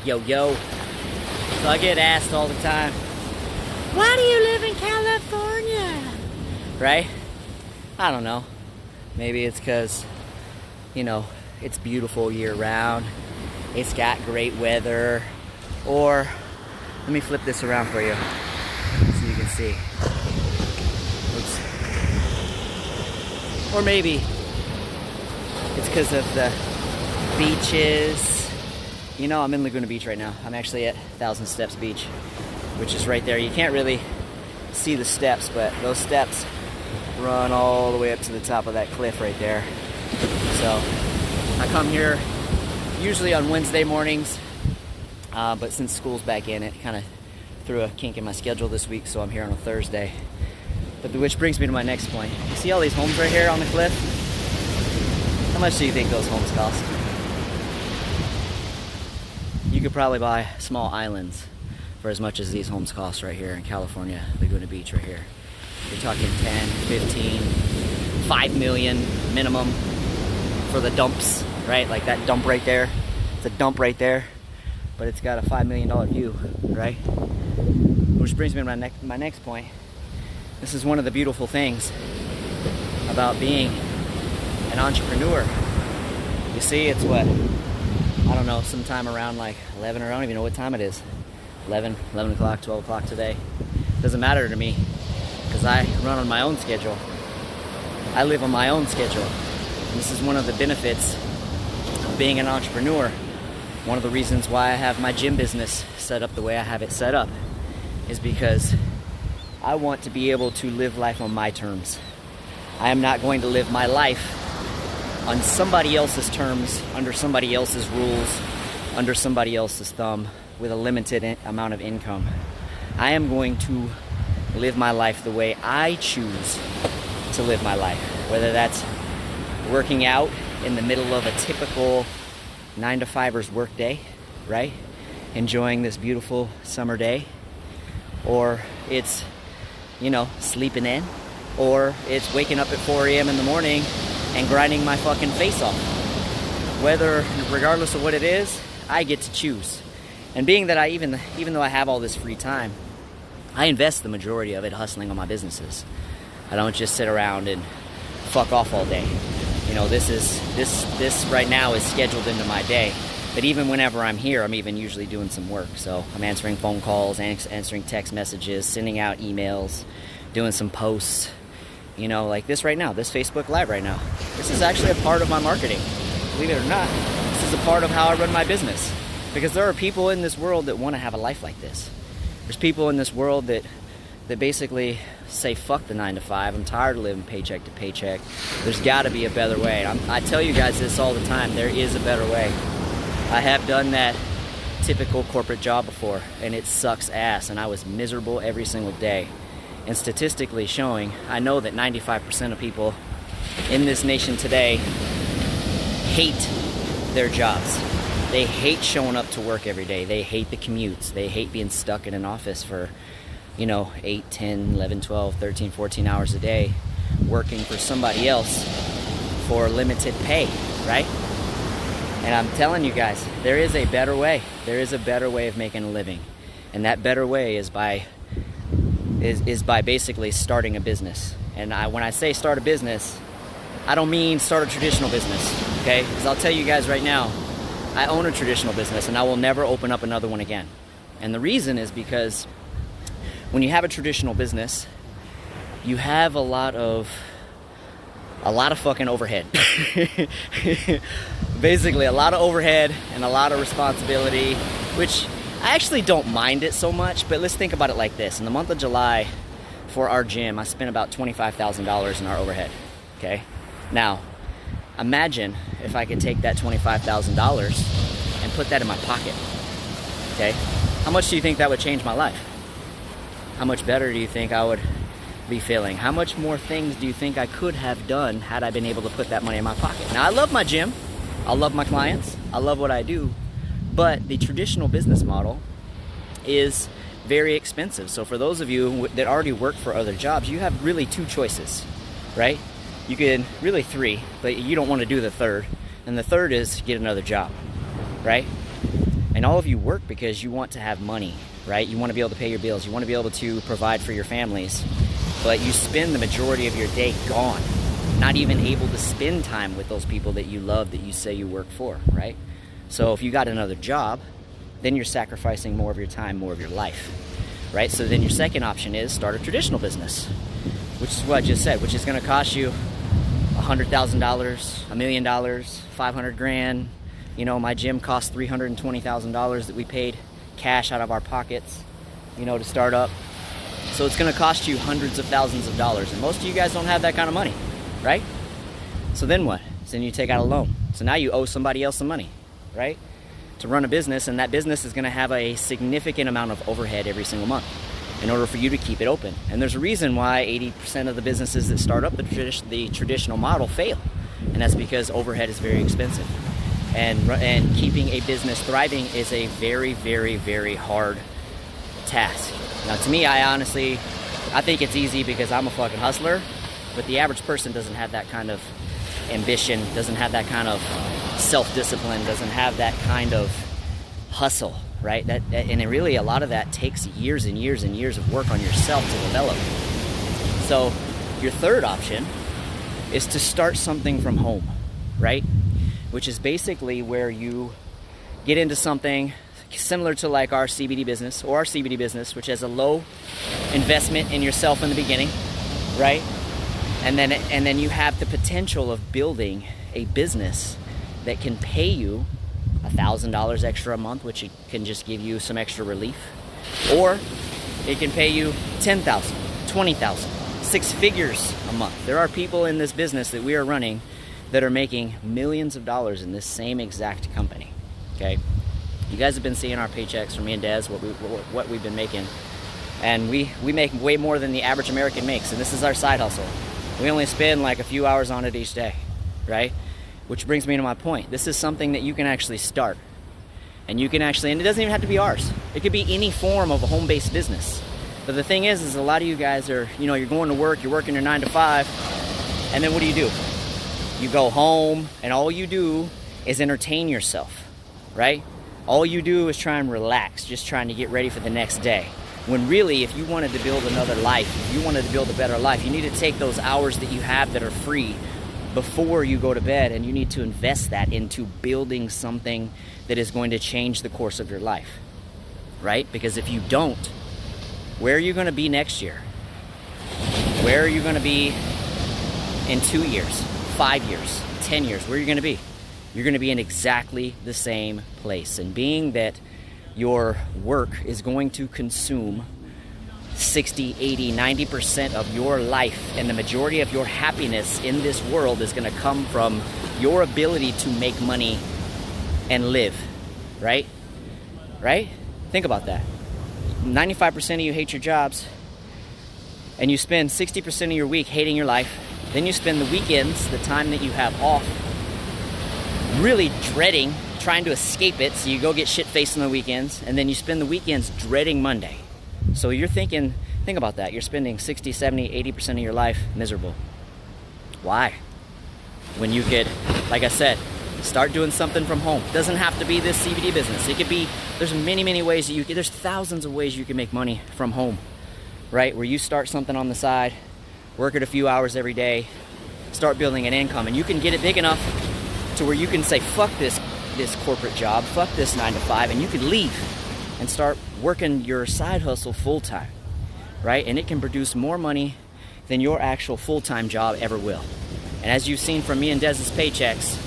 Yo. So I get asked all the time, why do you live in California? Right? I don't know. Maybe it's because, you know, it's beautiful year round. It's got great weather. Or, let me flip this around for you so you can see. Oops. Or maybe it's because of the beaches. You know, I'm in Laguna Beach right now. I'm actually at Thousand Steps Beach, which is right there. You can't really see the steps, but those steps run all the way up to the top of that cliff right there. So I come here usually on Wednesday mornings, but since school's back in, it kind of threw a kink in my schedule this week, so I'm here on a Thursday. But which brings me to my next point. You see all these homes right here on the cliff? How much do you think those homes cost? You could probably buy small islands for as much as these homes cost right here in California, Laguna Beach right here. You're talking 10, 15, 5 million minimum for the dumps, right? Like that dump right there. It's a dump right there, but it's got a $5 million view, right? Which brings me to my next point. This is one of the beautiful things about being an entrepreneur. You see, it's what? I don't know, sometime around like 11, or I don't even know what time it is. 11 o'clock, 12 o'clock today. Doesn't matter to me, because I run on my own schedule. I live on my own schedule. And this is one of the benefits of being an entrepreneur. One of the reasons why I have my gym business set up the way I have it set up is because I want to be able to live life on my terms. I am not going to live my life on somebody else's terms, under somebody else's rules, under somebody else's thumb, with a limited amount of income. I am going to live my life the way I choose to live my life, whether that's working out in the middle of a typical 9-to-5er's work day, right? Enjoying this beautiful summer day, or it's, you know, sleeping in, or it's waking up at 4 a.m. in the morning and grinding my fucking face off. Regardless of what it is, I get to choose. And being that even though I have all this free time, I invest the majority of it hustling on my businesses. I don't just sit around and fuck off all day. You know, this right now is scheduled into my day. But even whenever I'm here, I'm even usually doing some work. So I'm answering phone calls, answering text messages, sending out emails, doing some posts. You know, like this right now, this Facebook Live right now. This is actually a part of my marketing. Believe it or not, this is a part of how I run my business. Because there are people in this world that want to have a life like this. There's people in this world that basically say, fuck the 9-to-5. I'm tired of living paycheck to paycheck. There's got to be a better way. I tell you guys this all the time. There is a better way. I have done that typical corporate job before, and it sucks ass, and I was miserable every single day. And statistically showing, I know that 95% of people in this nation today hate their jobs. They hate showing up to work every day. They hate the commutes. They hate being stuck in an office for, 8, 10, 11, 12, 13, 14 hours a day working for somebody else for limited pay, right? And I'm telling you guys, there is a better way. There is a better way of making a living. And that better way is by basically starting a business. And when I say start a business, I don't mean start a traditional business, okay? Because I'll tell you guys right now, I own a traditional business and I will never open up another one again. And the reason is because when you have a traditional business, you have a lot of fucking overhead. Basically, a lot of overhead and a lot of responsibility, which I actually don't mind it so much, but let's think about it like this. In the month of July, for our gym, I spent about $25,000 in our overhead, okay? Now, imagine if I could take that $25,000 and put that in my pocket, okay? How much do you think that would change my life? How much better do you think I would be feeling? How much more things do you think I could have done had I been able to put that money in my pocket? Now, I love my gym. I love my clients. I love what I do. But the traditional business model is very expensive. So for those of you that already work for other jobs, you have really two choices, right? You can, really three, but you don't want to do the third. And the third is get another job, right? And all of you work because you want to have money, right? You want to be able to pay your bills. You want to be able to provide for your families. But you spend the majority of your day gone, not even able to spend time with those people that you love, that you say you work for, right? So if you got another job, then you're sacrificing more of your time, more of your life, right? So then your second option is start a traditional business, which is what I just said, which is going to cost you $100,000, $1 million, $500,000. You know, my gym cost $320,000 that we paid cash out of our pockets, you know, to start up. So it's going to cost you hundreds of thousands of dollars, and most of you guys don't have that kind of money, right? So then what? So then you take out a loan. So now you owe somebody else some money, right? To run a business, and that business is going to have a significant amount of overhead every single month in order for you to keep it open. And there's a reason why 80% of the businesses that start up the traditional model fail, and that's because overhead is very expensive. And keeping a business thriving is a very, very, very hard task. Now, to me, I think it's easy because I'm a fucking hustler, but the average person doesn't have that kind of ambition, doesn't have that kind of self-discipline, doesn't have that kind of hustle, right? And really, a lot of that takes years and years and years of work on yourself to develop. So your third option is to start something from home, right? Which is basically where you get into something similar to like our CBD business or our CBD business, which has a low investment in yourself in the beginning, right? And then you have the potential of building a business that can pay you $1,000 extra a month, which it can just give you some extra relief, or it can pay you $10,000, $20,000, 6 figures a month. There are people in this business that we are running that are making millions of dollars in this same exact company, okay? You guys have been seeing our paychecks from me and Des, what we've been making, and we make way more than the average American makes, and this is our side hustle. We only spend like a few hours on it each day, right? Which brings me to my point. This is something that you can actually start, and you can actually, and it doesn't even have to be ours. It could be any form of a home-based business. But the thing is a lot of you guys are, you know, you're going to work, you're working your 9 to 5, and then what do? You go home, and all you do is entertain yourself, right? All you do is try and relax, just trying to get ready for the next day. When really, if you wanted to build another life, if you wanted to build a better life, you need to take those hours that you have that are free before you go to bed, and you need to invest that into building something that is going to change the course of your life, right? Because if you don't, where are you going to be next year? Where are you going to be in 2 years, 5 years, 10 years? Where are you going to be? You're going to be in exactly the same place. And being that your work is going to consume 60, 80, 90% of your life, and the majority of your happiness in this world is going to come from your ability to make money and live, right? Right? Think about that. 95% of you hate your jobs, and you spend 60% of your week hating your life. Then you spend the weekends, the time that you have off, really dreading, trying to escape it, so you go get shit-faced on the weekends, and then you spend the weekends dreading Monday. So you're think about that. You're spending 60, 70, 80% of your life miserable. Why? When you could, like I said, start doing something from home. It doesn't have to be this CBD business. It could be, there's many ways there's thousands of ways you can make money from home, right? Where you start something on the side, work it a few hours every day, start building an income, and you can get it big enough to where you can say, fuck this corporate job, fuck this 9 to 5, and you can leave and start working your side hustle full-time, right? And it can produce more money than your actual full-time job ever will. And as you've seen from me and Dez's paychecks,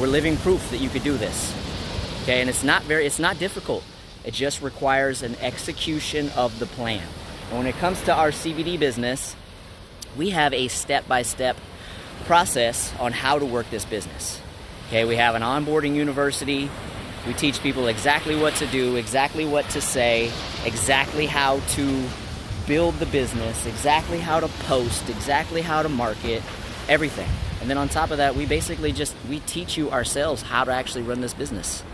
we're living proof that you could do this, okay? And it's not difficult. It just requires an execution of the plan. And when it comes to our CBD business, we have a step-by-step process on how to work this business. Okay, we have an onboarding university. We teach people exactly what to do, exactly what to say, exactly how to build the business, exactly how to post, exactly how to market, everything. And then on top of that, we basically we teach you ourselves how to actually run this business.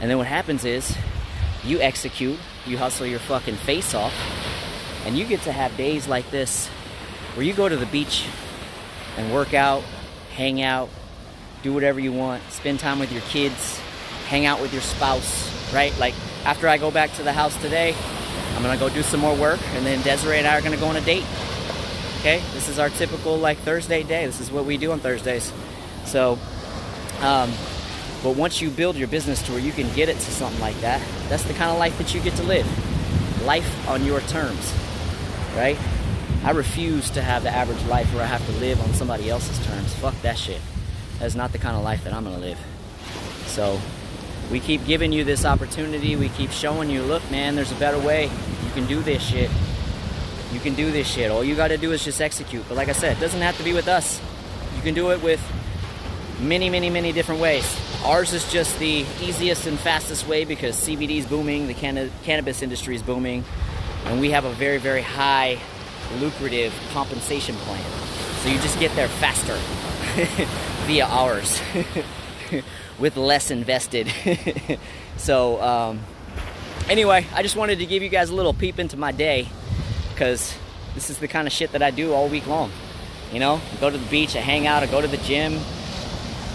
And then what happens is you execute, you hustle your fucking face off, and you get to have days like this where you go to the beach and work out, hang out, do whatever you want, spend time with your kids, hang out with your spouse, right? Like after I go back to the house today, I'm gonna go do some more work, and then Desiree and I are gonna go on a date. Okay, this is our typical like Thursday day. This is what we do on Thursdays. So, but once you build your business to where you can get it to something like that, that's the kind of life that you get to live. Life on your terms, right? I refuse to have the average life where I have to live on somebody else's terms. Fuck that shit. That's not the kind of life that I'm gonna live. So we keep giving you this opportunity. We keep showing you, look, man, there's a better way. You can do this shit. You can do this shit. All you got to do is just execute. But like I said, it doesn't have to be with us. You can do it with many, many, many different ways. Ours is just the easiest and fastest way because CBD is booming, the cannabis industry is booming, and we have a very, very high lucrative compensation plan. So you just get there faster via ours with less invested. So anyway, I just wanted to give you guys a little peep into my day, because this is the kind of shit that I do all week long. You know, I go to the beach, I hang out, I go to the gym,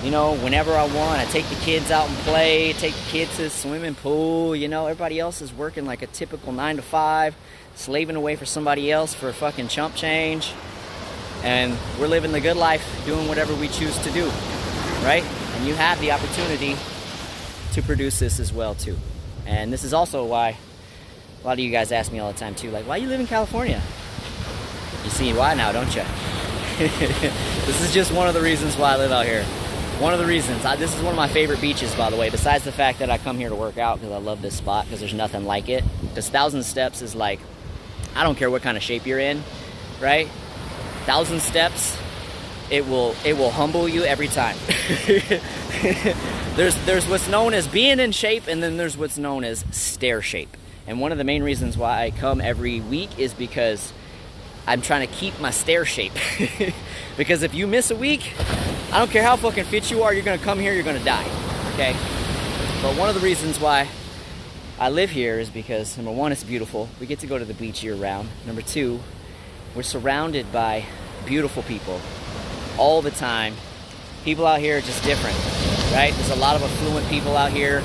you know, whenever I want. I take the kids out and play, take the kids to the swimming pool. You know, everybody else is working like a typical 9 to 5, slaving away for somebody else for a fucking chump change. And we're living the good life, doing whatever we choose to do, right? And you have the opportunity to produce this as well too. And this is also why a lot of you guys ask me all the time too, like, why you live in California? You see why now, don't you? This is just one of the reasons why I live out here. One of the reasons. This is one of my favorite beaches, by the way, besides the fact that I come here to work out because I love this spot, because there's nothing like it. Because 1,000 steps is like, I don't care what kind of shape you're in, right? 1,000 steps, it will humble you every time. There's what's known as being in shape, and then there's what's known as stair shape. And one of the main reasons why I come every week is because I'm trying to keep my stair shape. Because if you miss a week, I don't care how fucking fit you are, you're gonna come here, you're gonna die, okay? But one of the reasons why I live here is because, number one, it's beautiful. We get to go to the beach year round. Number two, we're surrounded by beautiful people all the time. People out here are just different, right? There's a lot of affluent people out here,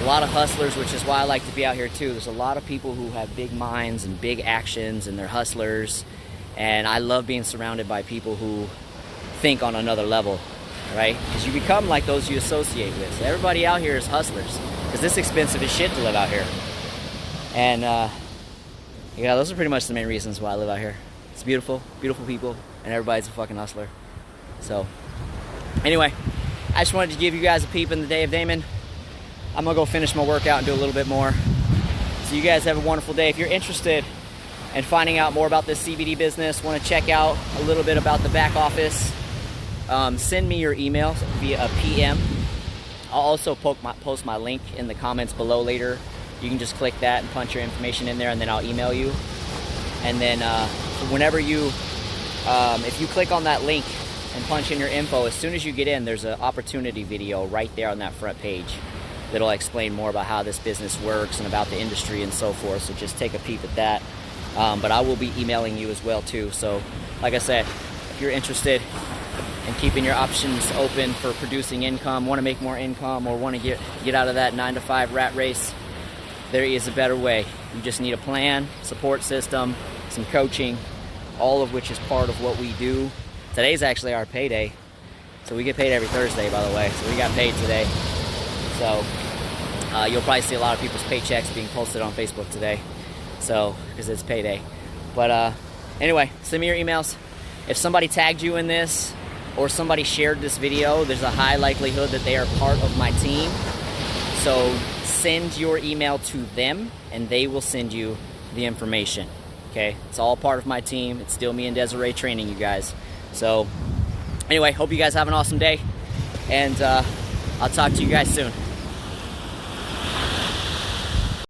a lot of hustlers, which is why I like to be out here too. There's a lot of people who have big minds and big actions, and they're hustlers. And I love being surrounded by people who think on another level, right? Because you become like those you associate with. So everybody out here is hustlers, because it's expensive as shit to live out here. And yeah, those are pretty much the main reasons why I live out here. It's beautiful, beautiful people, and everybody's a fucking hustler. So anyway, I just wanted to give you guys a peep in the day of Damon. I'm gonna go finish my workout and do a little bit more. So you guys have a wonderful day. If you're interested in finding out more about this CBD business, want to check out a little bit about the back office, send me your email via a PM. I'll also post my link in the comments below later. You can just click that and punch your information in there, and then I'll email you. And then whenever you, if you click on that link and punch in your info, as soon as you get in, there's an opportunity video right there on that front page that'll explain more about how this business works and about the industry and so forth. So just take a peep at that. But I will be emailing you as well too. So like I said, if you're interested in keeping your options open for producing income, want to make more income, or want to get out of that 9 to 5 rat race, there is a better way. You just need a plan, support system, some coaching, all of which is part of what we do. Today's actually our payday. So we get paid every Thursday, by the way. So we got paid today. So you'll probably see a lot of people's paychecks being posted on Facebook today. So, because it's payday. But anyway, send me your emails. If somebody tagged you in this, or somebody shared this video, there's a high likelihood that they are part of my team. So send your email to them, and they will send you the information. Okay, it's all part of my team. It's still me and Desiree training you guys. So anyway, hope you guys have an awesome day, and I'll talk to you guys soon.